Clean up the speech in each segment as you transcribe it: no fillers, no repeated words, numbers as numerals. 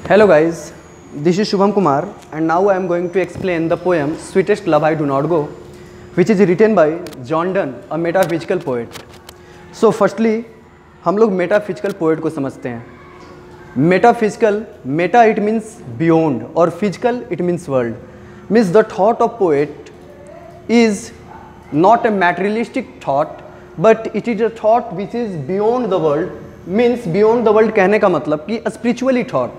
Hello guys, this is Shubham Kumar and now I am going to explain the poem Sweetest Love I Do Not Go, which is written by John Donne, a metaphysical poet. So firstly, हम लोग metaphysical poet को समझते हैं. Metaphysical, meta it means beyond और physical it means world. Means the thought of poet is not a materialistic thought but it is a thought which is beyond the world. Means beyond the world कहने का मतलब कि spiritually thought.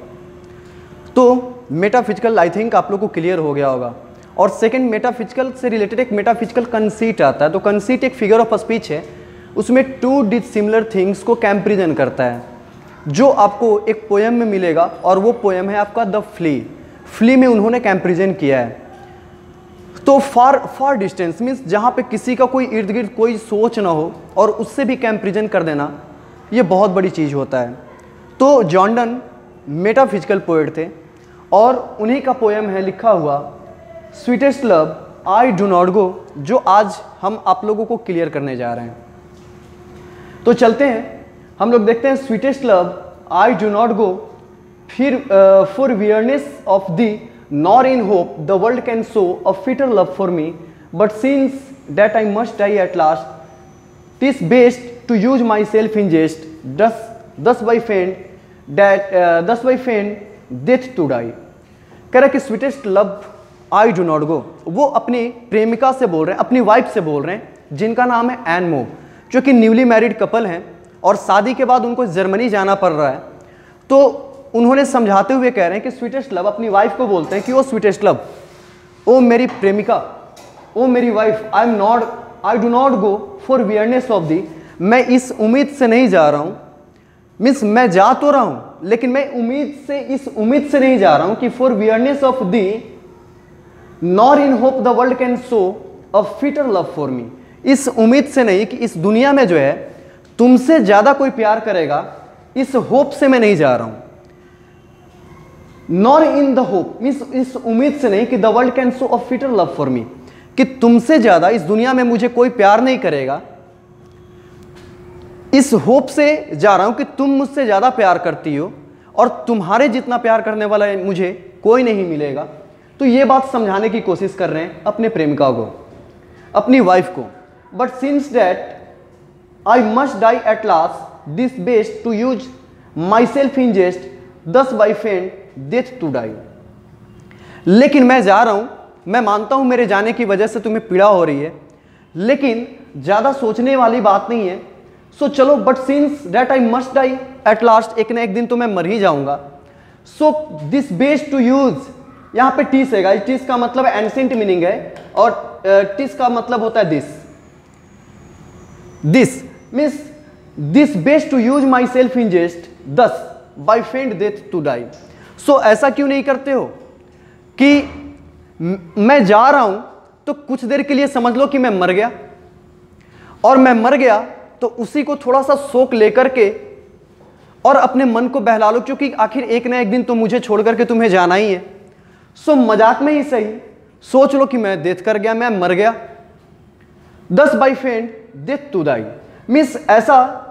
तो metaphysical I think आप लोग को clear हो गया होगा. और सेकंड, मेटाफिजिकल से रिलेटेड एक मेटाफिजिकल कंसीट आता है. तो कंसीट एक फिगर ऑफ स्पीच है, उसमें टू डिसिमिलर थिंग्स को कंपैरिजन करता है, जो आपको एक पोएम में मिलेगा. और वो पोएम है आपका द फ्ली में उन्होंने कंपैरिजन किया है. तो फार डिस्टेंस मीन्स जहाँ पे किसी का कोई इर्द गिर्द कोई सोच ना हो और उससे भी कंपैरिजन कर देना, ये बहुत बड़ी चीज़ होता है. तो जॉन डन मेटाफिजिकल पोएट थे और उन्हीं का पोएम है लिखा हुआ sweetest love I do not गो, जो आज हम आप लोगों को क्लियर करने जा रहे हैं. तो चलते हैं, हम लोग देखते हैं sweetest love I do not गो. फिर for weariness of thee nor in hope the world can show a fitter love for me, but since that I must die at last TISS best to use myself in jest thus by fend death to die. कह रहे कि sweetest love I do not गो, वो अपनी प्रेमिका से बोल रहे हैं, अपनी वाइफ से बोल रहे हैं, जिनका नाम है एन मो, जो कि न्यूली मैरिड कपल हैं और शादी के बाद उनको जर्मनी जाना पड़ रहा है. तो उन्होंने समझाते हुए कह रहे हैं कि स्वीटेस्ट लव, अपनी वाइफ को बोलते हैं कि ओ स्वीटेस्ट लव, ओ मेरी प्रेमिका, ओ मेरी wife, I do not go for weariness of thee. मैं इस उम्मीद से नहीं जा रहा हूँ, मीन्स मैं जा तो रहा हूँ लेकिन मैं इस उम्मीद से नहीं जा रहा हूं कि for weariness of thee nor in hope the world can show a fitter love for me. इस उम्मीद से नहीं कि इस दुनिया में जो है तुमसे ज्यादा कोई प्यार करेगा, इस होप से मैं नहीं जा रहा हूं. Nor in the hope means इस उम्मीद से नहीं कि the world can show a fitter love for मी, कि तुमसे ज्यादा इस दुनिया में मुझे कोई प्यार नहीं करेगा. इस होप से जा रहा हूं कि तुम मुझसे ज्यादा प्यार करती हो और तुम्हारे जितना प्यार करने वाला मुझे कोई नहीं मिलेगा. तो ये बात समझाने की कोशिश कर रहे हैं अपने प्रेमिका को, अपनी वाइफ को. But since that I must die at last this best to use myself in jest thus by fend death to die. लेकिन मैं जा रहा हूं, मैं मानता हूं मेरे जाने की वजह से तुम्हें पीड़ा हो रही है, लेकिन ज्यादा सोचने वाली बात नहीं है. सो चलो, but since that I must die at last, एक ना एक दिन तो मैं मर ही जाऊंगा. So this best to use, यहां पे टिस है गाइस, टिस का मतलब एंसेंट मीनिंग है और टिस का मतलब होता है this means this best to use myself in jest thus by fend death to die. So ऐसा क्यों नहीं करते हो कि मैं जा रहा हूं तो कुछ देर के लिए समझ लो कि मैं मर गया, और मैं मर गया तो उसी को थोड़ा सा शोक लेकर के और अपने मन को बहला लो, क्योंकि आखिर एक ना एक दिन तो मुझे छोड़ करके तुम्हें जाना ही है. सो मजाक में ही सही सोच लो कि मैं डेथ कर गया, मैं मर गया. 10 by fend death to die means ऐसा,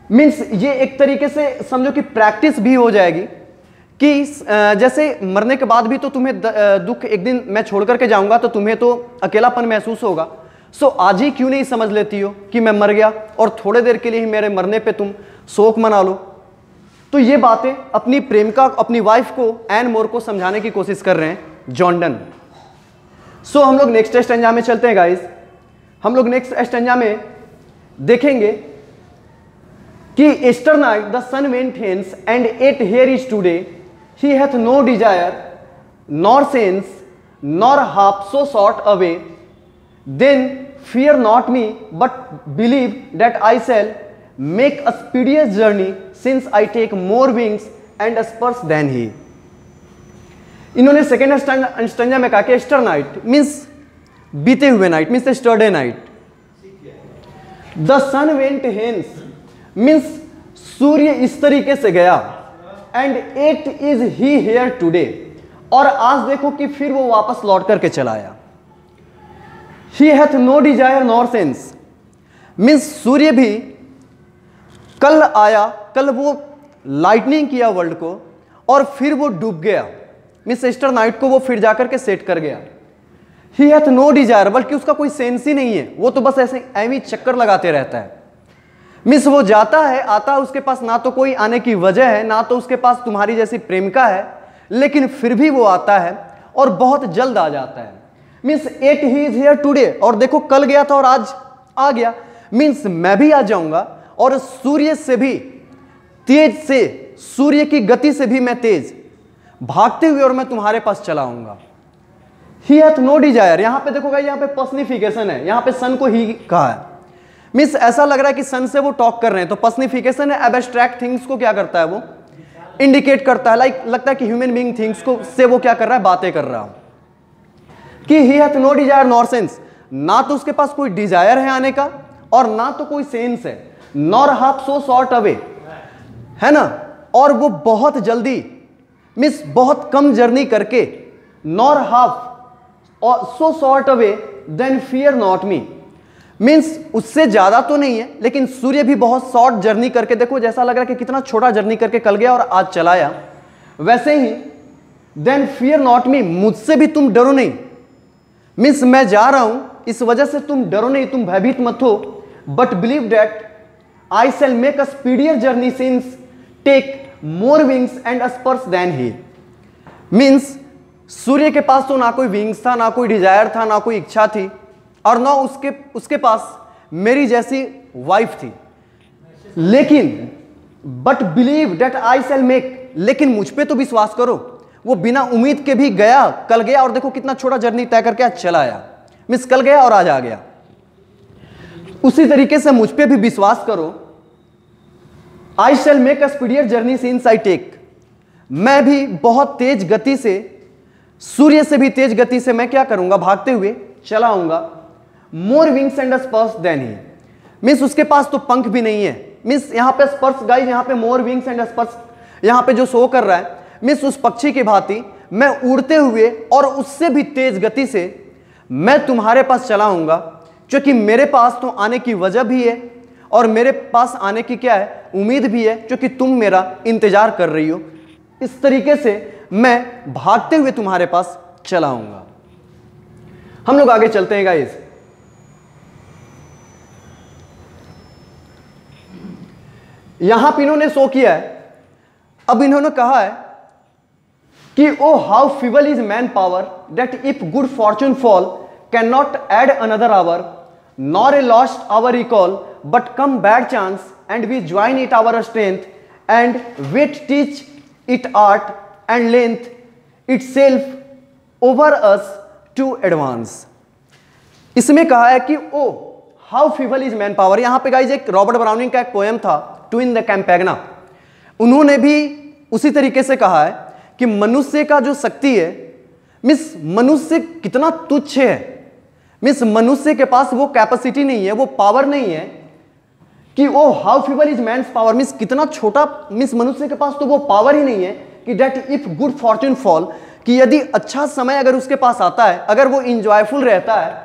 मीन्स ये एक तरीके से समझो कि प्रैक्टिस भी हो जाएगी कि जैसे मरने के बाद भी तो तुम्हें दुख, एक दिन मैं छोड़ करके जाऊंगा तो तुम्हें तो अकेलापन महसूस होगा. सो आज ही क्यों नहीं समझ लेती हो कि मैं मर गया और थोड़े देर के लिए ही मेरे मरने पे तुम शोक मना लो. तो ये बातें अपनी प्रेमिका, अपनी वाइफ को, एन मोर को समझाने की कोशिश कर रहे हैं जॉन डन. सो हम लोग नेक्स्ट स्टैंजा में चलते हैं गाइस. हम लोग नेक्स्ट स्टैंजा में देखेंगे कि Easter night the sun went hence and at here is today he hath no desire nor sense nor half so short away. Then fear not me, but believe that I shall make a speediest journey, since I take more wings and spurs than he. इन्होंने second stanza में कहा कि yesternight means बीते हुए night, means yesterday night. The sun went hence means सूर्य इस तरीके से गया, and it is he here today, और आज देखो कि फिर वो वापस लौट करके चला आया. He hath no desire nor sense means सूर्य भी कल आया, कल वो लाइटनिंग किया वर्ल्ड को, और फिर वो डूब गया, मिस्टर नाइट को वो फिर जाकर के सेट कर गया। ही हैथ नो डिजायर, बल्कि उसका कोई सेंस ही नहीं है, वो तो बस ऐसे एवी चक्कर लगाते रहता है। मिस वो जाता है आता है, उसके पास ना तो कोई आने की वजह है, ना तो उसके पास तुम्हारी जैसी प्रेमिका है, लेकिन फिर भी वो आता है और बहुत जल्द आ जाता है। Means at he is here today, और देखो कल गया था और आज आ गया। मीन्स मैं भी आ जाऊंगा और सूर्य से भी तेज से, सूर्य की गति से भी मैं तेज भागते हुए और मैं तुम्हारे पास चला आऊंगा। ही हैथ नो डिजायर, यहां पे देखो गाइस, यहां पे पर्सनिफिकेशन है, यहां पे सन को ही कहा है। मीन्स ऐसा लग रहा है कि सन से वो टॉक कर रहे हैं, तो पर्सनिफिकेशन है, एब्स्ट्रैक्ट थिंग्स को क्या करता है, वो इंडिकेट करता है। लाइक लगता है कि ह्यूमन बीइंग थिंग्स को से वो क्या कर रहा है, बातें कर रहा हूं। कि he hath no desire nor sense, ना तो उसके पास कोई डिजायर है आने का और ना तो कोई सेंस है। Nor half so short away, है ना, और वो बहुत जल्दी, मिस बहुत कम जर्नी करके, नॉर हाफ और so short away then fear not me, means उससे ज्यादा तो नहीं है, लेकिन सूर्य भी बहुत शॉर्ट जर्नी करके, देखो जैसा लग रहा है कि कितना छोटा जर्नी करके कल गया और आज चलाया, वैसे ही देन फियर नॉट मी, मुझसे भी तुम डरो नहीं। मीन्स मैं जा रहा हूं, इस वजह से तुम डरो नहीं, तुम भयभीत मत हो, but believe that I shall make a speedier journey since take more wings and spurs than he. Means सूर्य के पास तो ना कोई विंग्स था, ना कोई डिजायर था, ना कोई इच्छा थी, और ना उसके पास मेरी जैसी वाइफ थी, लेकिन but believe that I shall make, लेकिन मुझ पे तो विश्वास करो, वो बिना उम्मीद के भी गया, कल गया और देखो कितना छोटा जर्नी तय करके आज चला आया। मिस कल गया और आज आ गया। उसी तरीके से मुझ पे भी विश्वास करो, I shall make a speedier journey since I take, मैं भी बहुत तेज गति से, सूर्य से भी तेज गति से मैं क्या करूंगा, भागते हुए चला आऊंगा। मोर wings and spurs than he, means उसके पास तो पंख भी नहीं है। मीन्स यहां पे स्पर्श गाइस, यहां पे मोर विंग्स एंड स्पर्श यहां पे जो शो कर रहा है, मीन्स उस पक्षी की भांति मैं उड़ते हुए और उससे भी तेज गति से मैं तुम्हारे पास चला आऊंगा, क्योंकि मेरे पास तो आने की वजह भी है और मेरे पास आने की क्या है, उम्मीद भी है, क्योंकि तुम मेरा इंतजार कर रही हो। इस तरीके से मैं भागते हुए तुम्हारे पास चला आऊंगा। हम लोग आगे चलते हैं गाइस। यहां पे इन्होंने शो किया है, अब इन्होंने कहा है कि O how feeble is man power that if good fortune fall can not add another hour nor a lost hour recall but come bad chance and we join it our strength and we'd teach it art and length itself over us to advance. इसमें कहा है कि O how feeble is man power. यहां पे guys एक Robert browning का एक poem था, टू इन द कैंपेगना, उन्होंने भी उसी तरीके से कहा है कि मनुष्य का जो शक्ति है, मिस मनुष्य कितना तुच्छ है, मिस मनुष्य के पास वो कैपेसिटी नहीं है, वो पावर नहीं है कि O how feeble is man's power, मिस कितना छोटा, मिस मनुष्य के पास तो वो पावर ही नहीं है कि that if good fortune fall, कि यदि अच्छा समय अगर उसके पास आता है, अगर वो इंजॉयफुल रहता है,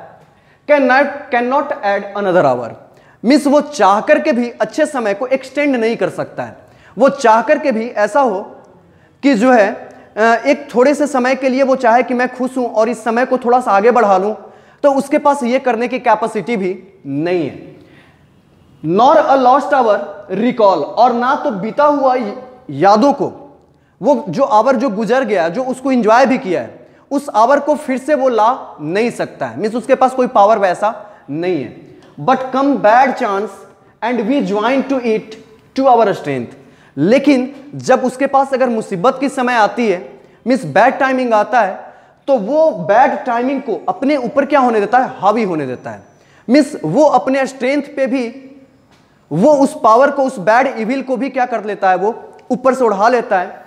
can not add another hour, मिस वो चाह करके भी अच्छे समय को एक्सटेंड नहीं कर सकता है। वो चाह करके भी ऐसा हो कि जो है एक थोड़े से समय के लिए वो चाहे कि मैं खुश हूं और इस समय को थोड़ा सा आगे बढ़ा लूं, तो उसके पास ये करने की कैपेसिटी भी नहीं है। Nor a lost hour recall, और ना तो बीता हुआ यादों को, वो जो आवर जो गुजर गया, जो उसको एंजॉय भी किया है, उस आवर को फिर से वो ला नहीं सकता है, मीन्स उसके पास कोई पावर वैसा नहीं है। But come bad chance and we join to it to our strength, लेकिन जब उसके पास अगर मुसीबत की समय आती है, मीन्स बैड टाइमिंग आता है, तो वो बैड टाइमिंग को अपने ऊपर क्या होने देता है, हावी होने देता है। मीन्स वो अपने स्ट्रेंथ पे भी, वो उस पावर को, उस बैड इविल को भी क्या कर लेता है, वो ऊपर से उड़ा लेता है।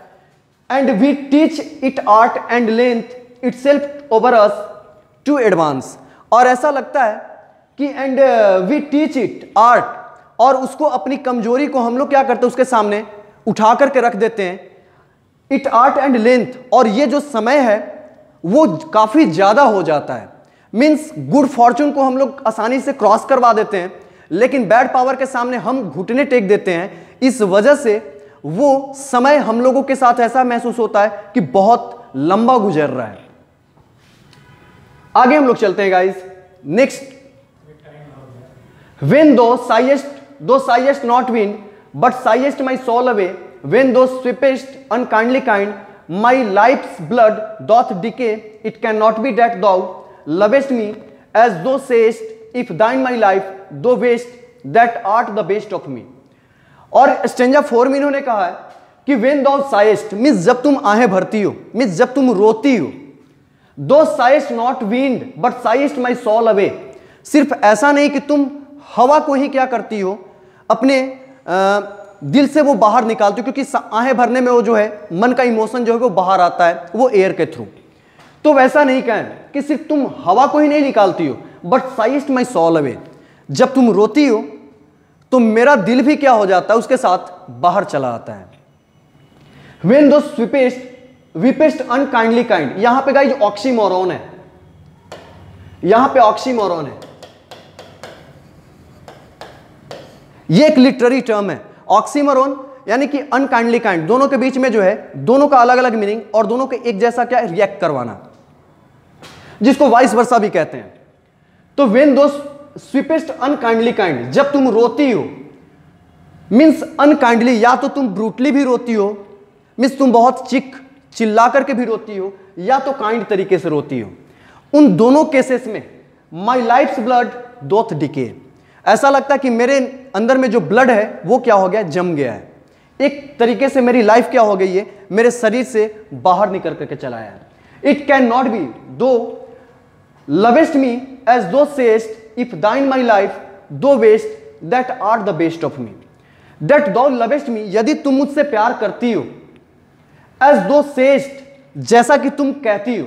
And we teach it art and length itself over us to advance, और ऐसा लगता है कि and we teach it art, और उसको अपनी कमजोरी को हम लोग क्या करते हैं, उसके सामने उठा करके रख देते हैं, इट आर्ट एंड लेंथ, और ये जो समय है वो काफी ज्यादा हो जाता है। मीन्स गुड फॉर्चून को हम लोग आसानी से क्रॉस करवा देते हैं, लेकिन बैड पावर के सामने हम घुटने टेक देते हैं। इस वजह से वो समय हम लोगों के साथ ऐसा महसूस होता है कि बहुत लंबा गुजर रहा है। आगे हम लोग चलते हैं guys. Next, when thou sighest not wind, but sighest my soul away, when thou sweepest unkindly kind, my life's blood doth decay, it cannot be that thou lovest me, as thou sayest, if thine my life, thou waste, that art the best of me। और stanza 4 में इन्होंने कहा है कि when thou sighest means जब तुम आहें भरती हो, मीन्स जब तुम रोती हो, thou sighest not wind but sighest my soul away, सिर्फ ऐसा नहीं कि तुम हवा को ही क्या करती हो, अपने दिल से वो बाहर निकालती हो, क्योंकि आहें भरने में वो जो है मन का इमोशन जो है वो बाहर आता है वो एयर के थ्रू। तो वैसा नहीं कहें कि सिर्फ तुम हवा को ही नहीं निकालती हो, बट साइस्ट माई सॉल अवे, जब तुम रोती हो तो मेरा दिल भी क्या हो जाता है, उसके साथ बाहर चला आता है। When thou weepest unkindly kind, यहां पे गाइस ऑक्सीमोरॉन है, यहां पे ऑक्सीमोरॉन है, ये एक लिटरेरी टर्म है। ऑक्सीमोरॉन यानी कि अनकाइंडली काइंड, दोनों के बीच में जो है दोनों का अलग अलग मीनिंग और दोनों के एक जैसा क्या रिएक्ट करवाना, जिसको वाइस वर्सा भी कहते हैं। तो when thou sweepest unkindly kind, जब तुम रोती हो, मीन्स अनकाइंडली, या तो तुम ब्रूटली भी रोती हो, मीन्स तुम बहुत चिल्ला करके भी रोती हो, या तो काइंड तरीके से रोती हो। उन दोनों केसेस में माई लाइफ्स ब्लड डोथ डिके, ऐसा लगता है कि मेरे अंदर में जो ब्लड है वो क्या हो गया, जम गया है, एक तरीके से मेरी लाइफ क्या हो गई है, मेरे शरीर से बाहर निकल करके चला है। It can not be thou lovest me as thou say'st, if thine my life thou waste, that are the best of me. That thou lovest me, यदि तुम मुझसे प्यार करती हो, एज दो सेस्ट, जैसा कि तुम कहती हो,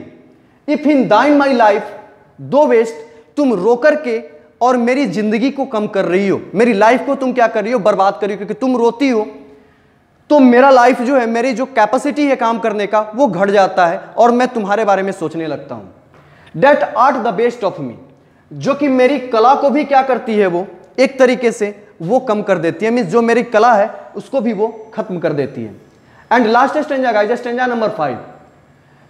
इफ इन दाइन माई लाइफ दो वेस्ट, तुम रो करके और मेरी जिंदगी को कम कर रही हो, मेरी लाइफ को तुम क्या कर रही हो, बर्बाद कर रही हो, क्योंकि तुम रोती हो तो मेरा लाइफ जो है, मेरी जो कैपेसिटी है काम करने का वो घट जाता है और मैं तुम्हारे बारे में सोचने लगता हूं। That art the best of मी, जो कि मेरी कला को भी क्या करती है, वो एक तरीके से वो कम कर देती है, मीन्स जो मेरी कला है उसको भी वो खत्म कर देती है। And last stanza guys, stanza number 5,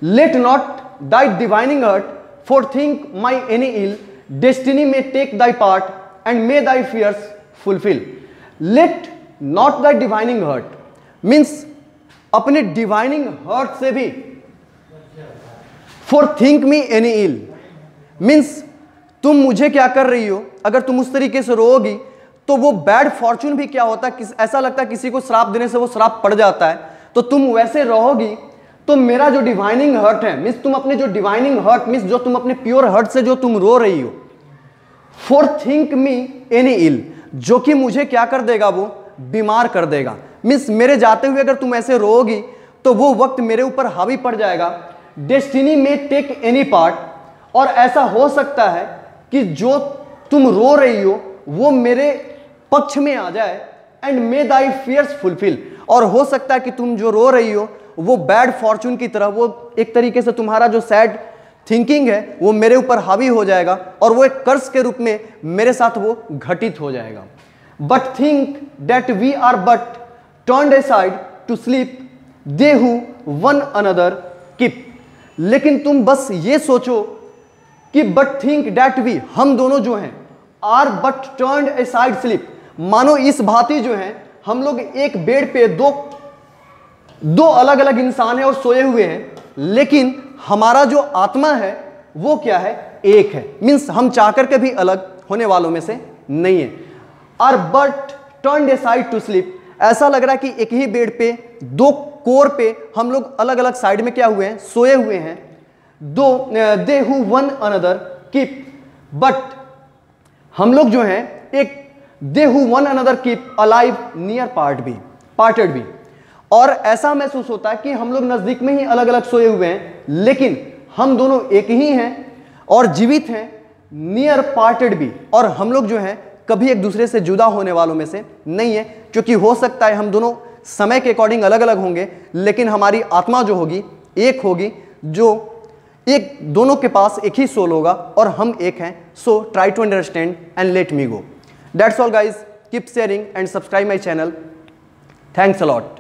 let not thy divining heart forethink my any ill, destiny में take thy part and may thy fears fulfil. Let not thy divining heart means अपने divining heart से भी, forethink me any ill means तुम मुझे क्या कर रही हो, अगर तुम उस तरीके से रोओगी तो वो बैड फॉर्चून भी क्या होता है, ऐसा लगता है किसी को श्राप देने से वो श्राप पड़ जाता है, तो तुम वैसे रहोगी तो मेरा जो डिवाइनिंग हर्ट है, मीन्स तुम अपने जो डिवाइनिंग हर्ट मीन्स जो तुम अपने प्योर हर्ट से जो तुम रो रही हो, फॉर थिंक मी एनी इल, जो कि मुझे क्या कर देगा, वो बीमार कर देगा। मीन्स मेरे जाते हुए अगर तुम ऐसे रोओगी तो वो वक्त मेरे ऊपर हावी पड़ जाएगा। डेस्टिनी में टेक एनी पार्ट, और ऐसा हो सकता है कि जो तुम रो रही हो वो मेरे पक्ष में आ जाए, and may thy fears fulfil, और हो सकता है कि तुम जो रो रही हो वो बैड फॉर्चून की तरह, वो एक तरीके से तुम्हारा जो सैड थिंकिंग है वो मेरे ऊपर हावी हो जाएगा और वो एक कर्ज के रूप में मेरे साथ वो घटित हो जाएगा। But think that we are but turned aside to sleep, they who one another keep, लेकिन तुम बस ये सोचो कि बट थिंक दैट वी, हम दोनों जो हैं, are but turned aside sleep, मानो इस भांति जो है हम लोग एक बेड पे दो अलग अलग इंसान हैं और सोए हुए हैं, लेकिन हमारा जो आत्मा है वो क्या है, एक है। मीन्स हम चाहकर के भी अलग होने वालों में से नहीं है। Are but turned aside to sleep, ऐसा लग रहा है कि एक ही बेड पे दो कोर पे हम लोग अलग अलग साइड में क्या हुए हैं, सोए हुए हैं। दो they who one another keep, but हम लोग जो हैं एक they who one another keep alive ne'er parted भी, और ऐसा महसूस होता है कि हम लोग नजदीक में ही अलग अलग सोए हुए हैं, लेकिन हम दोनों एक ही हैं और जीवित हैं, नियर पार्टेड भी, और हम लोग जो हैं कभी एक दूसरे से जुदा होने वालों में से नहीं है, क्योंकि हो सकता है हम दोनों समय के अकॉर्डिंग अलग अलग होंगे, लेकिन हमारी आत्मा जो होगी एक होगी, जो एक दोनों के पास एक ही सोल होगा और हम एक हैं। So try to understand and let me go. That's all guys, keep sharing and subscribe my channel. Thanks a lot.